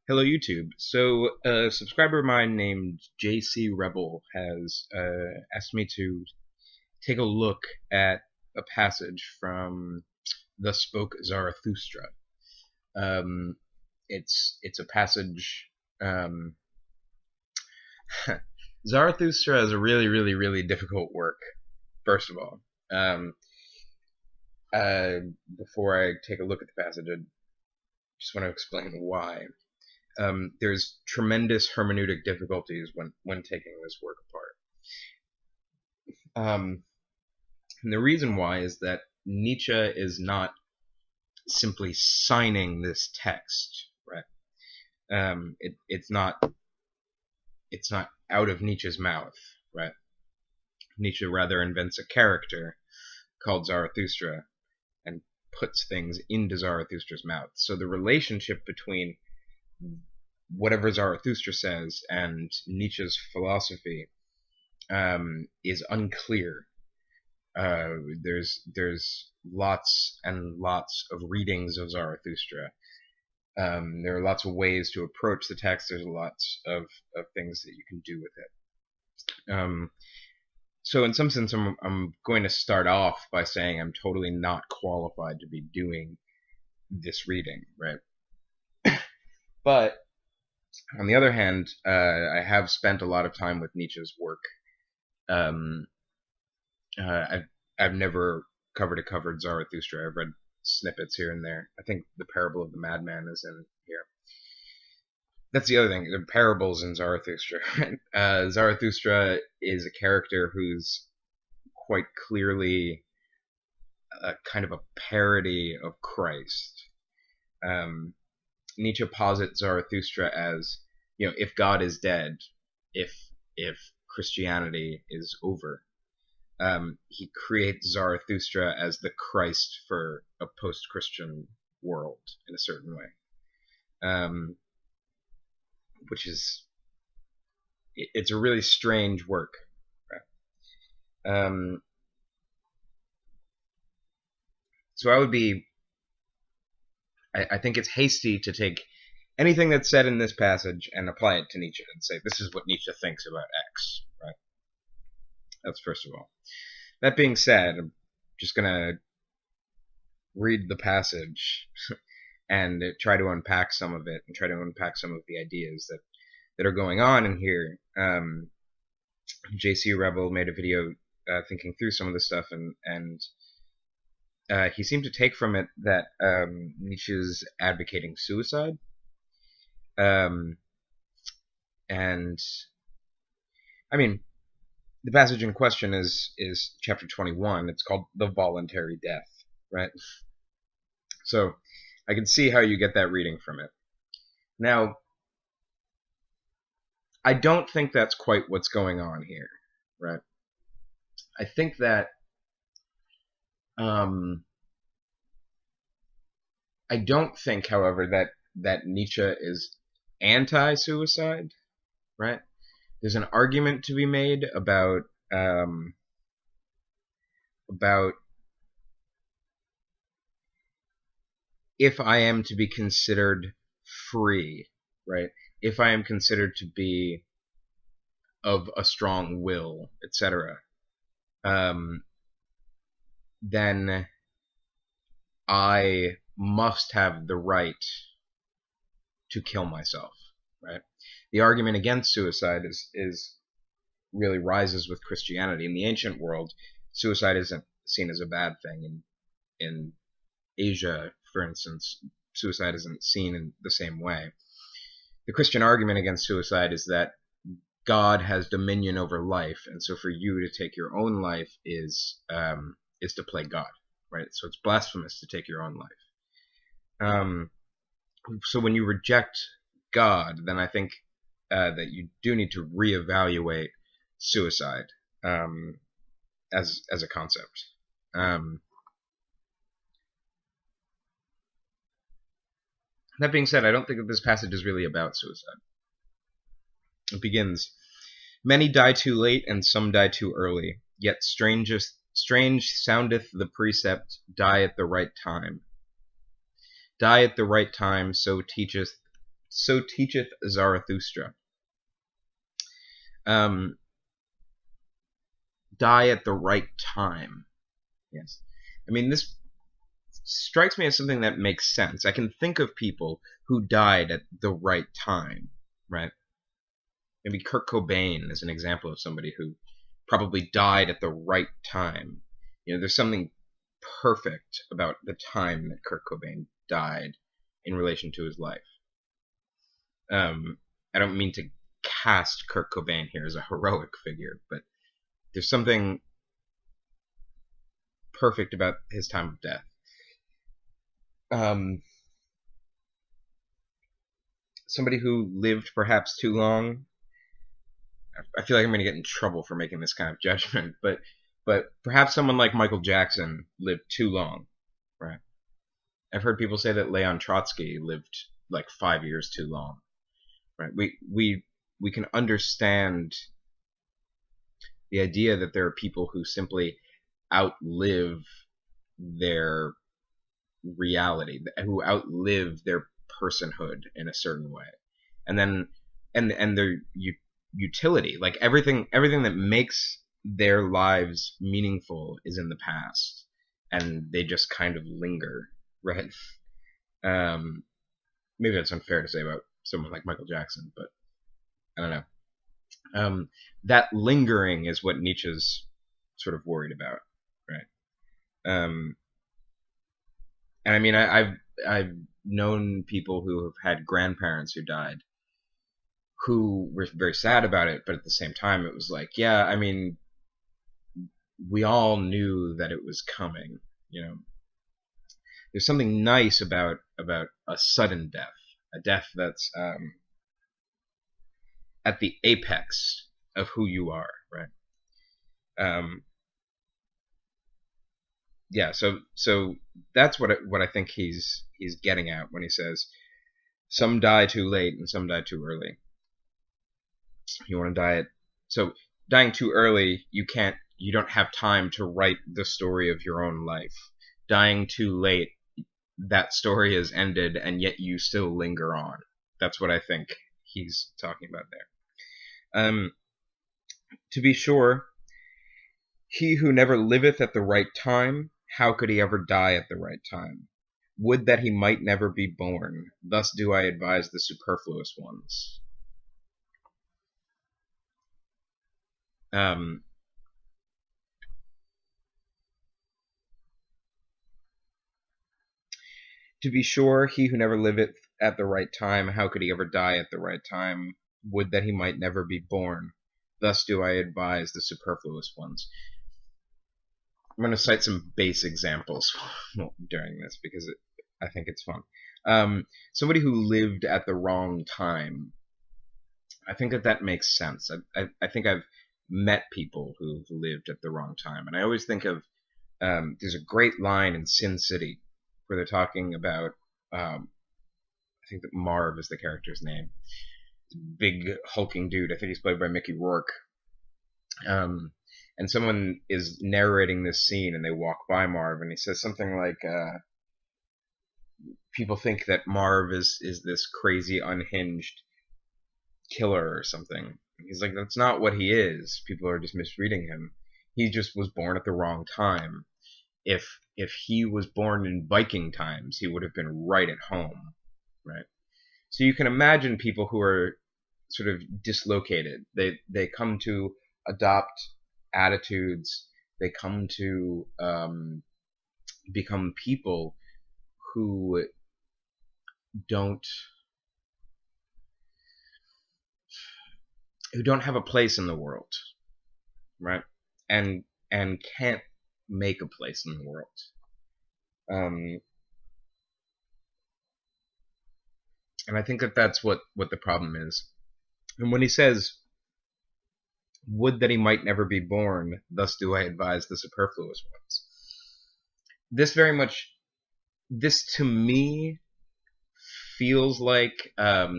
Hello YouTube. So a subscriber of mine named Jcrebel has asked me to take a look at a passage from Thus Spoke Zarathustra. It's a passage. Um, Zarathustra is a really difficult work. First of all, um, uh, before I take a look at the passage, I just want to explain why. There's tremendous hermeneutic difficulties when taking this work apart. And the reason why is that Nietzsche is not simply signing this text, right? It's not out of Nietzsche's mouth, right? Nietzsche rather invents a character called Zarathustra and puts things into Zarathustra's mouth. So the relationship between whatever Zarathustra says and Nietzsche's philosophy is unclear. There's lots and lots of readings of Zarathustra. There are lots of ways to approach the text. There's lots of things that you can do with it. So in some sense, I'm going to start off by saying I'm totally not qualified to be doing this reading, right? But on the other hand, I have spent a lot of time with Nietzsche's work. I've never cover to covered Zarathustra. I've read snippets here and there. I think the Parable of the Madman is in here. That's the other thing. The parables in Zarathustra. Zarathustra is a character who's quite clearly a kind of a parody of Christ. Nietzsche posits Zarathustra as, if God is dead, if Christianity is over. He creates Zarathustra as the Christ for a post-Christian world in a certain way, which is it's a really strange work. Right? So I think it's hasty to take anything that's said in this passage and apply it to Nietzsche and say this is what Nietzsche thinks about X. Right? That's first of all. That being said, I'm just gonna read the passage and try to unpack some of it and try to unpack some of the ideas that are going on in here. Jcrebel made a video thinking through some of this stuff, and he seemed to take from it that Nietzsche's advocating suicide. And I mean, the passage in question is chapter 21. It's called The Voluntary Death, right? So I can see how you get that reading from it. Now, I don't think that's quite what's going on here, right? I think that I don't think, however, that Nietzsche is anti-suicide, right? There's an argument to be made about if I am to be considered free, right? If I am considered to be of a strong will, etc., then I must have the right to kill myself, right? The argument against suicide is really rises with Christianity. In the ancient world, suicide isn't seen as a bad thing. In Asia, for instance, suicide isn't seen in the same way. The Christian argument against suicide is that God has dominion over life, and so for you to take your own life is to play God, right? So it's blasphemous to take your own life. So when you reject God, then I think that you do need to reevaluate suicide as a concept. That being said, I don't think that this passage is really about suicide. It begins, "Many die too late and some die too early, yet strange soundeth the precept, die at the right time. Die at the right time, so teacheth So teacheth Zarathustra. Die at the right time. Yes. I mean, this strikes me as something that makes sense. I can think of people who died at the right time, right? Maybe Kurt Cobain is an example of somebody who probably died at the right time. You know, there's something perfect about the time that Kurt Cobain died in relation to his life. I don't mean to cast Kurt Cobain here as a heroic figure, but there's something perfect about his time of death. Somebody who lived perhaps too long. I feel like I'm going to get in trouble for making this kind of judgment, but perhaps someone like Michael Jackson lived too long, right? I've heard people say that Leon Trotsky lived like 5 years too long, right? We can understand the idea that there are people who simply outlive their reality, who outlive their personhood in a certain way, and then and their utility, like everything that makes their lives meaningful is in the past, and they just kind of linger, right? Maybe that's unfair to say about someone like Michael Jackson, but I don't know. That lingering is what Nietzsche's sort of worried about, right? And I mean, I've known people who have had grandparents who died, who were very sad about it, but at the same time, it was like, yeah, I mean, we all knew that it was coming, you know. There's something nice about a sudden death, a death that's at the apex of who you are, right? Yeah, so that's what I think he's getting at when he says some die too late and some die too early. You want to die at, so dying too early, you don't have time to write the story of your own life. Dying too late, that story has ended and yet you still linger on. That's what I think he's talking about there. To be sure, he who never liveth at the right time, how could he ever die at the right time? Would that he might never be born. Thus do I advise the superfluous ones. To be sure, he who never liveth at the right time, how could he ever die at the right time? Would that he might never be born. Thus do I advise the superfluous ones. I'm going to cite some base examples during this because I think it's fun. Somebody who lived at the wrong time. I think that makes sense. I think I've met people who've lived at the wrong time, and I always think of there's a great line in Sin City where they're talking about I think that Marv is the character's name. Big hulking dude. I think he's played by Mickey Rourke. And someone is narrating this scene, and they walk by Marv, and he says something like, "People think that Marv is this crazy, unhinged killer or something." He's like, "That's not what he is. People are just misreading him. He just was born at the wrong time. If he was born in Viking times, he would have been right at home, right?" So you can imagine people who are sort of dislocated. They come to adopt attitudes. They come to become people who don't have a place in the world, right? And can't make a place in the world. And I think that that's what the problem is. And when he says, "Would that he might never be born, thus do I advise the superfluous ones." This to me feels like a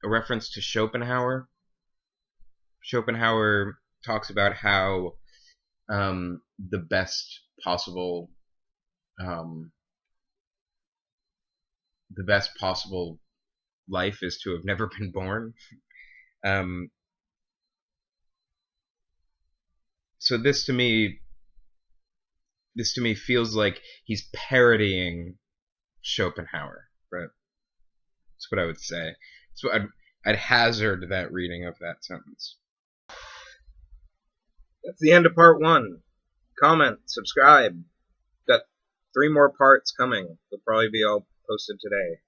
reference to Schopenhauer. Schopenhauer talks about how the best possible life is to have never been born. So this to me feels like he's parodying Schopenhauer, right? That's what I would say. So I'd hazard that reading of that sentence. That's the end of part 1. Comment, subscribe. Got 3 more parts coming. They'll probably be all posted today.